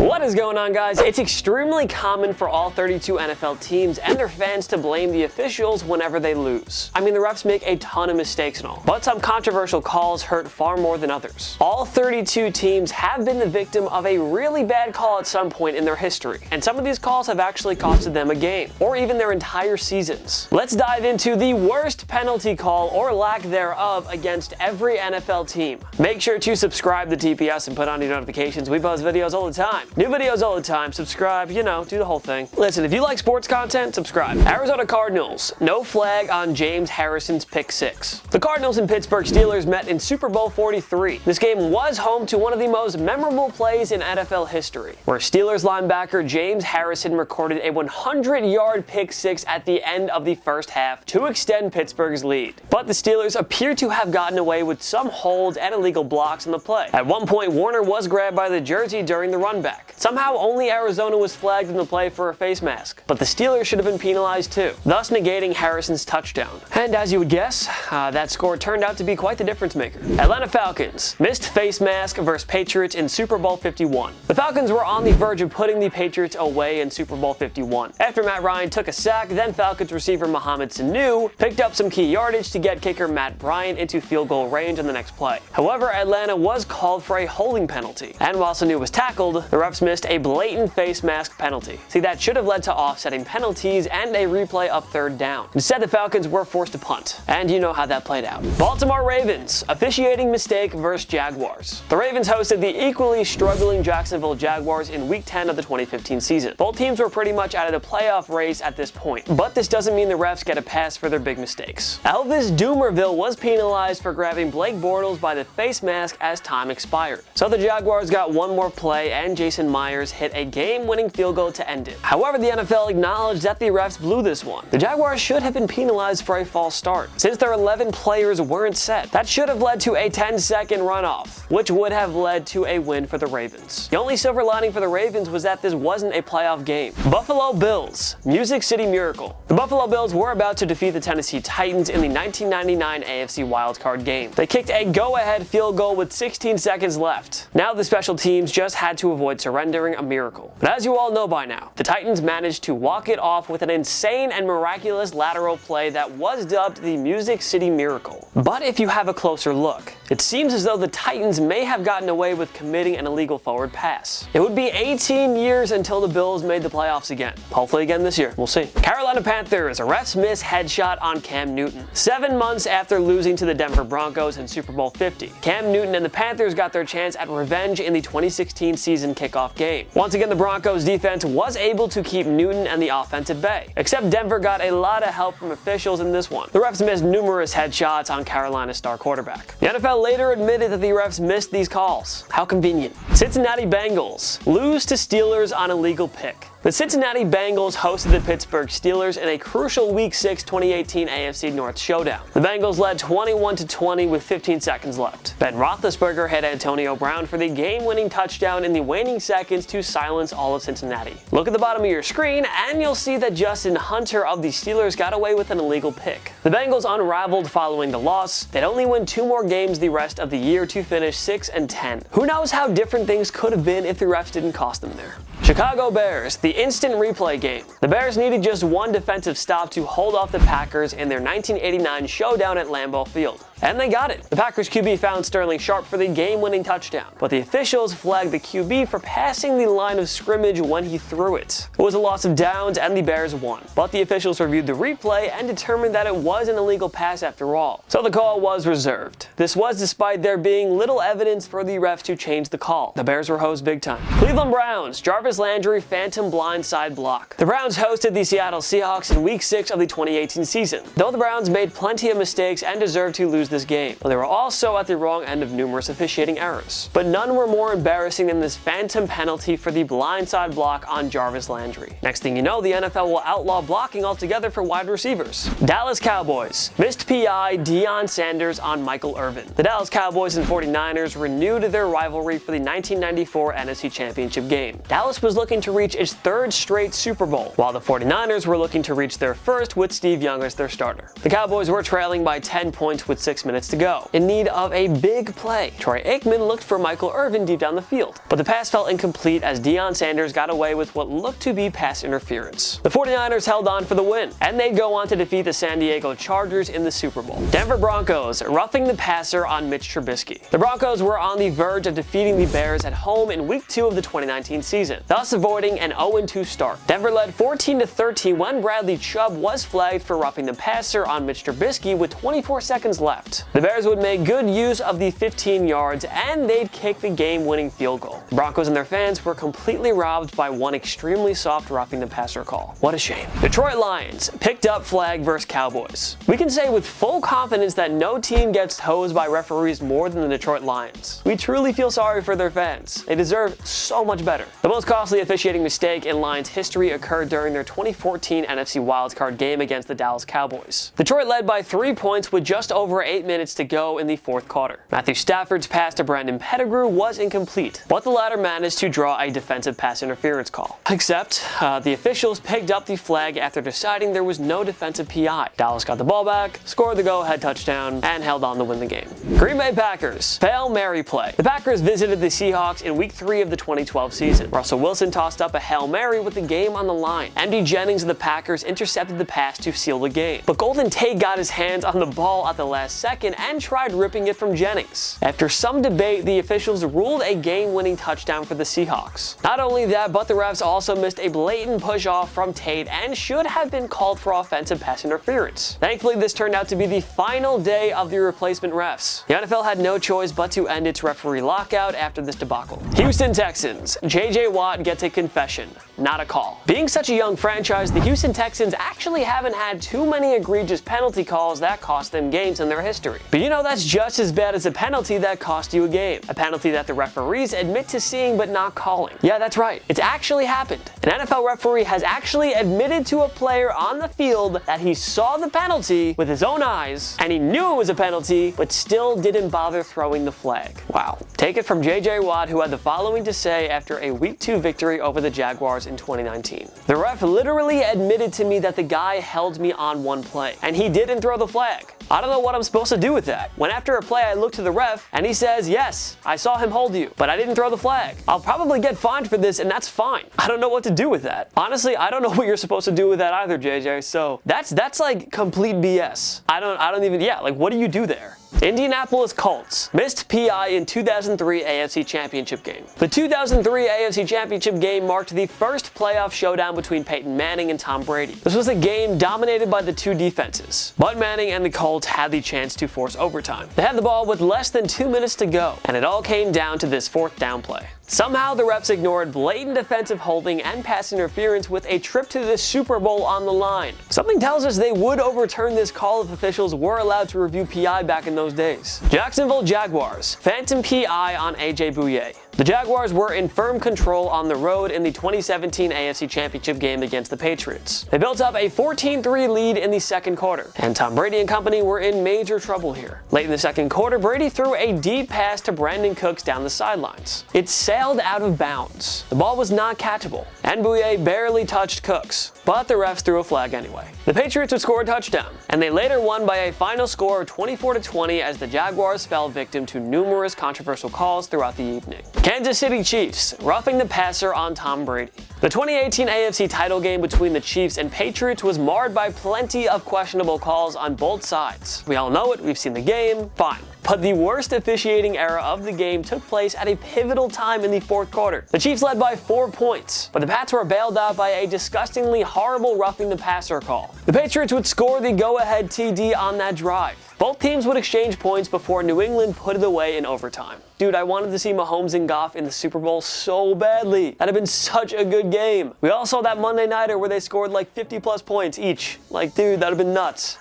What is going on, guys? It's extremely common for all 32 NFL teams and their fans to blame the officials whenever they lose. I mean, the refs make a ton of mistakes and all, but some controversial calls hurt far more than others. All 32 teams have been the victim of a really bad call at some point in their history, and some of these calls have actually costed them a game, or even their entire seasons. Let's dive into the worst penalty call, or lack thereof, against every NFL team. Make sure to subscribe to TPS and put on your notifications. We post videos all the time. New videos all the time. Subscribe, you know, do the whole thing. Listen, if you like sports content, subscribe. Arizona Cardinals, no flag on James Harrison's pick 6. The Cardinals and Pittsburgh Steelers met in Super Bowl 43. This game was home to one of the most memorable plays in NFL history, where Steelers linebacker James Harrison recorded a 100-yard pick 6 at the end of the first half to extend Pittsburgh's lead. But the Steelers appear to have gotten away with some holds and illegal blocks in the play. At one point, Warner was grabbed by the jersey during the run back. Somehow, only Arizona was flagged in the play for a face mask, but the Steelers should have been penalized too, thus negating Harrison's touchdown. And as you would guess, that score turned out to be quite the difference maker. Atlanta Falcons missed face mask versus Patriots in Super Bowl 51. The Falcons were on the verge of putting the Patriots away in Super Bowl 51. After Matt Ryan took a sack, then Falcons receiver Mohamed Sanu picked up some key yardage to get kicker Matt Bryant into field goal range on the next play. However, Atlanta was called for a holding penalty, and while Sanu was tackled, the refs missed a blatant face mask penalty. See, that should have led to offsetting penalties and a replay of third down. Instead, the Falcons were forced to punt, and you know how that played out. Baltimore Ravens, officiating mistake versus Jaguars. The Ravens hosted the equally struggling Jacksonville Jaguars in Week 10 of the 2015 season. Both teams were pretty much out of the playoff race at this point, but this doesn't mean the refs get a pass for their big mistakes. Elvis Dumervil was penalized for grabbing Blake Bortles by the face mask as time expired. So the Jaguars got one more play, and Jason Myers hit a game-winning field goal to end it. However, the NFL acknowledged that the refs blew this one. The Jaguars should have been penalized for a false start, since their 11 players weren't set. That should have led to a 10-second runoff, which would have led to a win for the Ravens. The only silver lining for the Ravens was that this wasn't a playoff game. Buffalo Bills, Music City Miracle. The Buffalo Bills were about to defeat the Tennessee Titans in the 1999 AFC wildcard game. They kicked a go-ahead field goal with 16 seconds left. Now the special teams just had to avoid surrendering a miracle. But as you all know by now, the Titans managed to walk it off with an insane and miraculous lateral play that was dubbed the Music City Miracle. But if you have a closer look, it seems as though the Titans may have gotten away with committing an illegal forward pass. It would be 18 years until the Bills made the playoffs again. Hopefully again this year. We'll see. Carolina Panthers, a ref's miss headshot on Cam Newton. 7 months after losing to the Denver Broncos in Super Bowl 50, Cam Newton and the Panthers got their chance at revenge in the 2016 season kickoff game. Once again, the Broncos defense was able to keep Newton and the offense at bay, except Denver got a lot of help from officials in this one. The refs missed numerous headshots on Carolina's star quarterback. The NFL later admitted that the refs missed these calls. How convenient. Cincinnati Bengals lose to Steelers on a legal pick. The Cincinnati Bengals hosted the Pittsburgh Steelers in a crucial Week 6 2018 AFC North showdown. The Bengals led 21-20 with 15 seconds left. Ben Roethlisberger hit Antonio Brown for the game-winning touchdown in the waning seconds to silence all of Cincinnati. Look at the bottom of your screen and you'll see that Justin Hunter of the Steelers got away with an illegal pick. The Bengals unraveled following the loss. They'd only win 2 more games the rest of the year to finish 6-10. Who knows how different things could have been if the refs didn't cost them there. Chicago Bears, the instant replay game. The Bears needed just one defensive stop to hold off the Packers in their 1989 showdown at Lambeau Field. And they got it. The Packers QB found Sterling Sharp for the game-winning touchdown, but the officials flagged the QB for passing the line of scrimmage when he threw it. It was a loss of downs and the Bears won, but the officials reviewed the replay and determined that it was an illegal pass after all. So the call was reserved. This was despite there being little evidence for the refs to change the call. The Bears were hosed big time. Cleveland Browns, Jarvis Landry phantom blindside block. The Browns hosted the Seattle Seahawks in Week 6 of the 2018 season. Though the Browns made plenty of mistakes and deserved to lose this game, but they were also at the wrong end of numerous officiating errors. But none were more embarrassing than this phantom penalty for the blindside block on Jarvis Landry. Next thing you know, the NFL will outlaw blocking altogether for wide receivers. Dallas Cowboys missed PI Deion Sanders on Michael Irvin. The Dallas Cowboys and 49ers renewed their rivalry for the 1994 NFC Championship game. Dallas was looking to reach its 3rd straight Super Bowl, while the 49ers were looking to reach their first with Steve Young as their starter. The Cowboys were trailing by 10 points with 6 6 minutes to go, in need of a big play. Troy Aikman looked for Michael Irvin deep down the field, but the pass fell incomplete as Deion Sanders got away with what looked to be pass interference. The 49ers held on for the win, and they'd go on to defeat the San Diego Chargers in the Super Bowl. Denver Broncos roughing the passer on Mitch Trubisky. The Broncos were on the verge of defeating the Bears at home in Week 2 of the 2019 season, thus avoiding an 0-2 start. Denver led 14-13 when Bradley Chubb was flagged for roughing the passer on Mitch Trubisky with 24 seconds left. The Bears would make good use of the 15 yards and they'd kick the game-winning field goal. The Broncos and their fans were completely robbed by one extremely soft roughing the passer call. What a shame. Detroit Lions picked up flag versus Cowboys. We can say with full confidence that no team gets hosed by referees more than the Detroit Lions. We truly feel sorry for their fans. They deserve so much better. The most costly officiating mistake in Lions history occurred during their 2014 NFC wildcard game against the Dallas Cowboys. Detroit led by 3 points with just over 8 minutes to go in the fourth quarter. Matthew Stafford's pass to Brandon Pettigrew was incomplete, but the latter managed to draw a defensive pass interference call. Except, the officials picked up the flag after deciding there was no defensive PI. Dallas got the ball back, scored the go-ahead touchdown, and held on to win the game. Green Bay Packers Hail Mary play. The Packers visited the Seahawks in Week 3 of the 2012 season. Russell Wilson tossed up a Hail Mary with the game on the line. MD Jennings of the Packers intercepted the pass to seal the game, but Golden Tate got his hands on the ball at the last second and tried ripping it from Jennings. After some debate, the officials ruled a game-winning touchdown for the Seahawks. Not only that, but the refs also missed a blatant push-off from Tate and should have been called for offensive pass interference. Thankfully, this turned out to be the final day of the replacement refs. The NFL had no choice but to end its referee lockout after this debacle. Houston Texans. J.J. Watt gets a confession, not a call. Being such a young franchise, the Houston Texans actually haven't had too many egregious penalty calls that cost them games in their history. But you know that's just as bad as a penalty that cost you a game. A penalty that the referees admit to seeing but not calling. Yeah, that's right. It's actually happened. An NFL referee has actually admitted to a player on the field that he saw the penalty with his own eyes and he knew it was a penalty but still didn't bother throwing the flag. Wow. Take it from J.J. Watt, who had the following to say after a Week 2 victory over the Jaguars in 2019. The ref literally admitted to me that the guy held me on one play and he didn't throw the flag. I don't know what I'm supposed to do with that. When after a play I look to the ref and he says, yes, I saw him hold you, but I didn't throw the flag. I'll probably get fined for this and that's fine. I don't know what to do with that. Honestly, I don't know what you're supposed to do with that either, JJ. So that's like complete BS. I don't even, like what do you do there? Indianapolis Colts missed PI in 2003 AFC Championship game. The 2003 AFC Championship game marked the first playoff showdown between Peyton Manning and Tom Brady. This was a game dominated by the two defenses, but Manning and the Colts had the chance to force overtime. They had the ball with less than 2 minutes to go, and it all came down to this fourth down play. Somehow the refs ignored blatant defensive holding and pass interference with a trip to the Super Bowl on the line. Something tells us they would overturn this call if officials were allowed to review PI back in those days. Jacksonville Jaguars phantom PI on AJ Bouye. The Jaguars were in firm control on the road in the 2017 AFC Championship game against the Patriots. They built up a 14-3 lead in the second quarter, and Tom Brady and company were in major trouble here. Late in the second quarter, Brady threw a deep pass to Brandon Cooks down the sidelines. It sailed out of bounds. The ball was not catchable, and Bouye barely touched Cooks, but the refs threw a flag anyway. The Patriots would score a touchdown, and they later won by a final score of 24-20 as the Jaguars fell victim to numerous controversial calls throughout the evening. Kansas City Chiefs roughing the passer on Tom Brady. The 2018 AFC title game between the Chiefs and Patriots was marred by plenty of questionable calls on both sides. We all know it, we've seen the game, fine. But the worst officiating era of the game took place at a pivotal time in the fourth quarter. The Chiefs led by 4 points, but the Pats were bailed out by a disgustingly horrible roughing the passer call. The Patriots would score the go-ahead TD on that drive. Both teams would exchange points before New England put it away in overtime. Dude, I wanted to see Mahomes and Goff in the Super Bowl so badly. That'd have been such a good game. We all saw that Monday Nighter where they scored like 50+ points each. Like, dude, that'd have been nuts.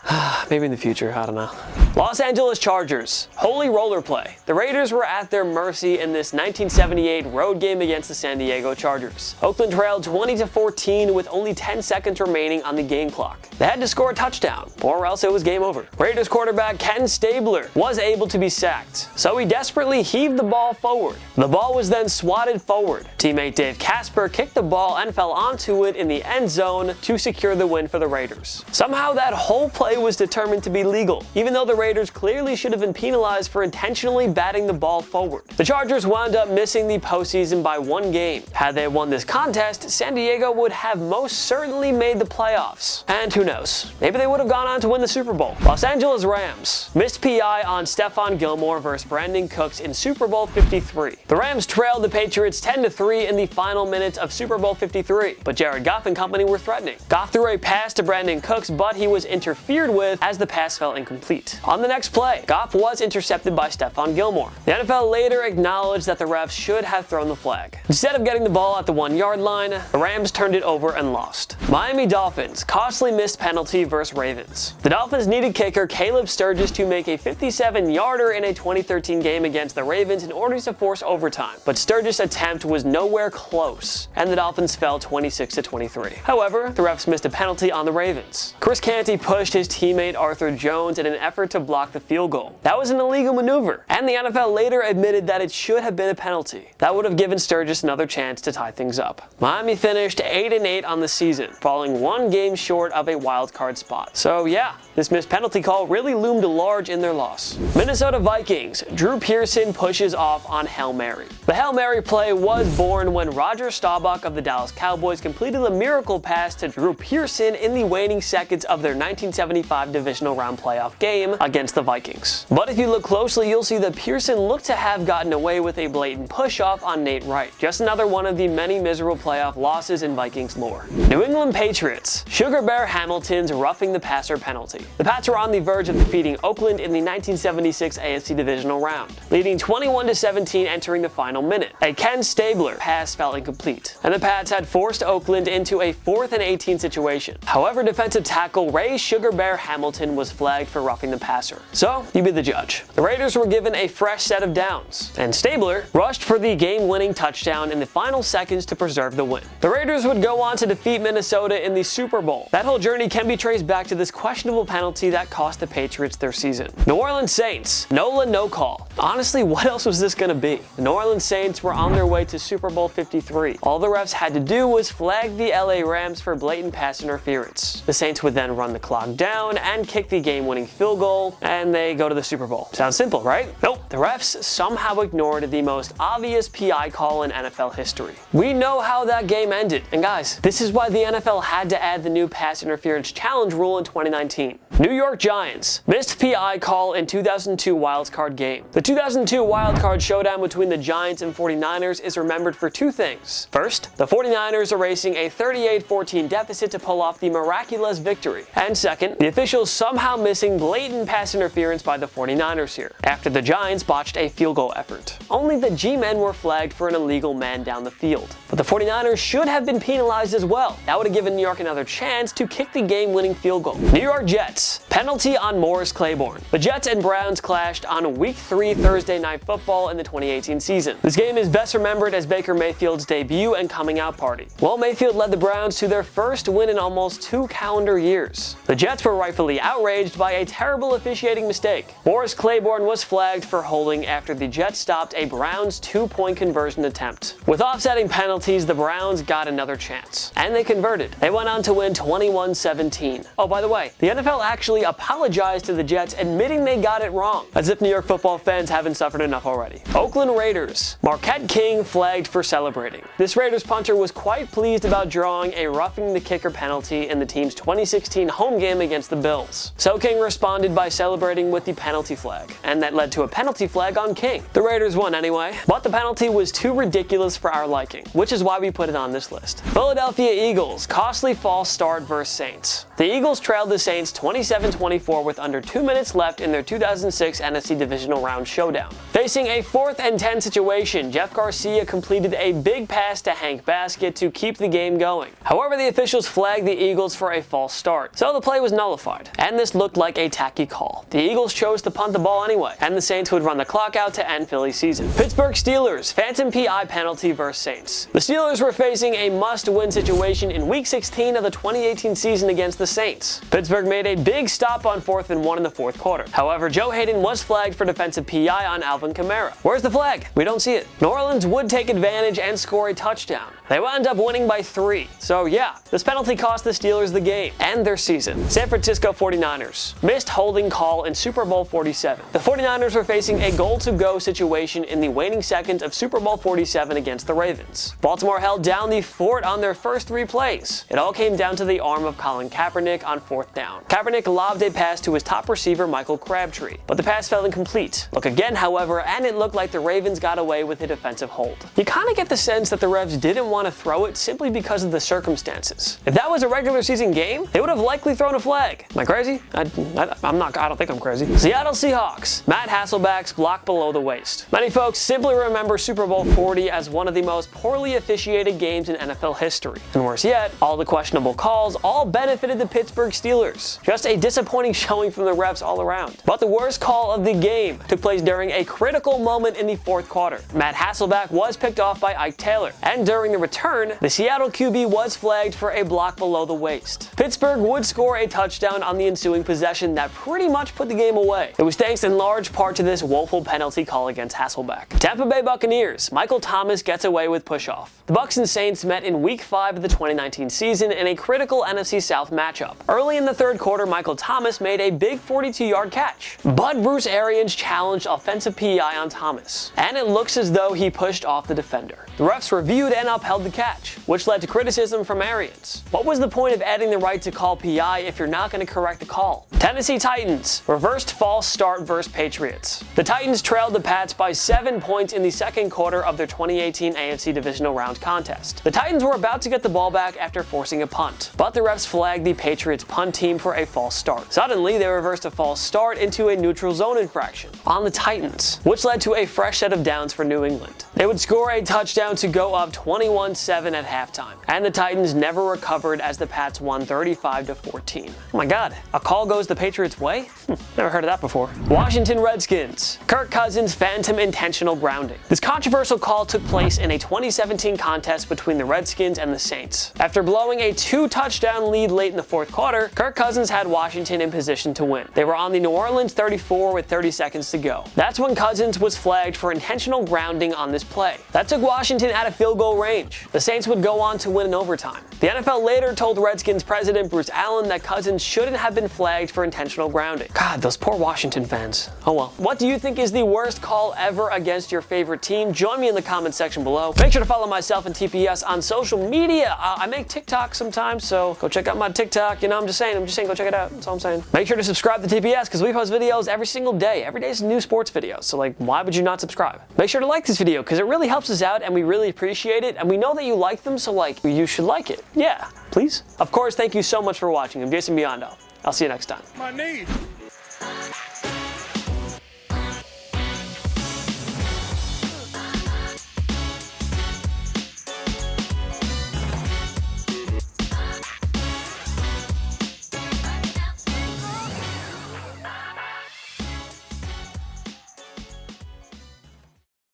Maybe in the future, I don't know. Los Angeles Chargers. Holy roller play. The Raiders were at their mercy in this 1978 road game against the San Diego Chargers. Oakland trailed 20-14 with only 10 seconds remaining on the game clock. They had to score a touchdown, or else it was game over. Raiders quarterback quarterback Ken Stabler was able to be sacked, so he desperately heaved the ball forward. The ball was then swatted forward. Teammate Dave Casper kicked the ball and fell onto it in the end zone to secure the win for the Raiders. Somehow that whole play was determined to be legal, even though the Raiders clearly should have been penalized for intentionally batting the ball forward. The Chargers wound up missing the postseason by 1 game. Had they won this contest, San Diego would have most certainly made the playoffs. And who knows, maybe they would have gone on to win the Super Bowl. Los Angeles Rams missed PI on Stephon Gilmore versus Brandon Cooks in Super Bowl 53. The Rams trailed the Patriots 10-3 in the final minutes of Super Bowl 53, but Jared Goff and company were threatening. Goff threw a pass to Brandon Cooks, but he was interfered with as the pass fell incomplete. On the next play, Goff was intercepted by Stephon Gilmore. The NFL later acknowledged that the refs should have thrown the flag. Instead of getting the ball at the 1-yard line, the Rams turned it over and lost. Miami Dolphins costly missed penalty versus Ravens. The Dolphins needed kicker Caleb Sturgis to make a 57-yarder in a 2013 game against the Ravens in order to force overtime, but Sturgis' attempt was nowhere close, and the Dolphins fell 26-23. However, the refs missed a penalty on the Ravens. Chris Canty pushed his teammate Arthur Jones in an effort to block the field goal. That was an illegal maneuver, and the NFL later admitted that it should have been a penalty. That would have given Sturgis another chance to tie things up. Miami finished 8-8 on the season, falling 1 game short of a wild card spot. So yeah, this missed penalty call really loomed large in their loss. Minnesota Vikings. Drew Pearson pushes off on Hail Mary. The Hail Mary play was born when Roger Staubach of the Dallas Cowboys completed a miracle pass to Drew Pearson in the waning seconds of their 1975 divisional round playoff game against the Vikings. But if you look closely, you'll see that Pearson looked to have gotten away with a blatant push-off on Nate Wright. Just another one of the many miserable playoff losses in Vikings lore. New England Patriots. Sugar Bear Hamilton's roughing the passer penalty. The Pats were on the verge of defeating Oakland in the 1976 AFC divisional round, leading 21-17 entering the final minute. A Ken Stabler pass fell incomplete, and the Pats had forced Oakland into a 4th and 18 situation. However, defensive tackle Ray Sugar Bear Hamilton was flagged for roughing the passer. So, you be the judge. The Raiders were given a fresh set of downs, and Stabler rushed for the game-winning touchdown in the final seconds to preserve the win. The Raiders would go on to defeat Minnesota in the Super Bowl. That whole journey can be traced back to this questionable penalty that cost the Patriots their season. New Orleans Saints. NOLA no call. Honestly, what else was this gonna be? The New Orleans Saints were on their way to Super Bowl 53. All the refs had to do was flag the LA Rams for blatant pass interference. The Saints would then run the clock down and kick the game-winning field goal, and they go to the Super Bowl. Sounds simple, right? Nope. The refs somehow ignored the most obvious PI call in NFL history. We know how that game ended. And guys, this is why the NFL had to add the new pass interference challenge rule in 2019. New York Giants missed PI call in 2002 wildcard game. The 2002 wildcard showdown between the Giants and 49ers is remembered for 2 things. First, the 49ers erasing a 38-14 deficit to pull off the miraculous victory. And second, the officials somehow missing blatant pass interference by the 49ers here, after the Giants botched a field goal effort. Only the G-men were flagged for an illegal man down the field. But the 49ers should have been penalized as well. That would have given New York another chance to kick the game-winning field goal. New York Jets. Penalty on Morris Claiborne. The Jets and Browns clashed on Week 3 Thursday Night Football in the 2018 season. This game is best remembered as Baker Mayfield's debut and coming out party. Well, Mayfield led the Browns to their first win in almost 2 calendar years. The Jets were rightfully outraged by a terrible officiating mistake. Morris Claiborne was flagged for holding after the Jets stopped a Browns 2-point conversion attempt. With offsetting penalties, the Browns got another chance, and they converted. They went on to win 21-17. Oh, by the way, the NFL actually apologized to the Jets, admitting they got it wrong, as if New York football fans haven't suffered enough already. Oakland Raiders. Marquette King flagged for celebrating. This Raiders punter was quite pleased about drawing a roughing the kicker penalty in the team's 2016 home game against the Bills. So King responded by celebrating with the penalty flag, and that led to a penalty flag on King. The Raiders won anyway, but the penalty was too ridiculous for our liking, which is why we put it on this list. Philadelphia Eagles. Costly false start versus Saints. The Eagles trailed the Saints 27-24 with under 2 minutes left in their 2006 NFC Divisional Round showdown. Facing a 4th and 10 situation, Jeff Garcia completed a big pass to Hank Baskett to keep the game going. However, the officials flagged the Eagles for a false start, so the play was nullified, and this looked like a tacky call. The Eagles chose to punt the ball anyway, and the Saints would run the clock out to end Philly's season. Pittsburgh Steelers. Phantom PI penalty versus Saints. The Steelers were facing a must-win situation in Week 16 of the 2018 season against the Saints. Pittsburgh made a big stop on 4th and 1 in the fourth quarter. However, Joe Hayden was flagged for defensive PI on Alvin Kamara. Where's the flag? We don't see it. New Orleans would take advantage and score a touchdown. They wound up winning by 3. So yeah, this penalty cost the Steelers the game and their season. San Francisco 49ers missed holding call in Super Bowl 47. The 49ers were facing a goal-to-go situation in the waning seconds of Super Bowl 47 against the Ravens. Baltimore held down the fort on their first 3 plays. It all came down to the arm of Colin Kaepernick on 4th down. Kaepernick lobbed a pass to his top receiver Michael Crabtree, but the pass fell incomplete. Look again, however, and it looked like the Ravens got away with a defensive hold. You kind of get the sense that the refs didn't want to throw it simply because of the circumstances. If that was a regular season game, they would have likely thrown a flag. Am I crazy? I don't think I'm crazy. Seattle Seahawks. Matt Hasselbeck's block below the waist. Many folks simply remember Super Bowl 40 as one of the most poorly officiated games in NFL history. And worse yet, all the questionable calls all benefited the Pittsburgh Steelers. Just a disappointing showing from the refs all around. But the worst call of the game took place during a critical moment in the fourth quarter. Matt Hasselbeck was picked off by Ike Taylor, and during the return, the Seattle QB was flagged for a block below the waist. Pittsburgh would score a touchdown on the ensuing possession that pretty much put the game away. It was thanks in large part to this woeful penalty call against Hasselbeck. Tampa Bay Buccaneers. Michael Thomas gets away with push-off. The Bucs and Saints met in Week 5 of the 2019 season in a critical NFC South matchup. Early in the third quarter, Michael Thomas made a big 42-yard catch, but Bruce Arians challenged offensive PI on Thomas, and it looks as though he pushed off the defender. The refs reviewed and upheld the catch, which led to criticism from Arians. What was the point of adding the right to call PI if you're not going to correct the call? Tennessee Titans. Reversed false start versus Patriots. The Titans trailed the Pats by 7 points in the second quarter of their 2018 AFC Divisional Round contest. The Titans were about to get the ball back after forcing a punt, but the refs flagged the Patriots punt team for a false start. Suddenly, they reversed a false start into a neutral zone infraction on the Titans, which led to a fresh set of downs for New England. They would score a touchdown to go up 21-7 at halftime, and the Titans never recovered as the Pats won 35-14. Oh my god, a call goes the Patriots' way? Never heard of that before. Washington Redskins. Kirk Cousins' phantom intentional grounding. This controversial call took place in a 2017 contest between the Redskins and the Saints. After blowing a 2-touchdown lead late in the fourth quarter, Kirk Cousins had Washington in position to win. They were on the New Orleans 34 with 30 seconds to go. That's when Cousins was flagged for intentional grounding on this play. That took Washington out of field goal range. The Saints would go on to win in overtime. The NFL later told Redskins president Bruce Allen that Cousins shouldn't have been flagged for intentional grounding. God, those poor Washington fans. Oh well. What do you think is the worst call ever against your favorite team? Join me in the comment section below. Make sure to follow myself and TPS on social media. I make TikTok sometimes, so go check out my TikTok. You know, I'm just saying, go check it out. That's all I'm saying. Make sure to subscribe to TPS because we post videos every single day. Every day is a new sports video, so like, why would you not subscribe? Make sure to like this video because it really helps us out and we really appreciate it, and we know that you like them, so like, you should like it. Yeah, please. Of course, thank you so much for watching. I'm Jason Biondo. I'll see you next time. My knee.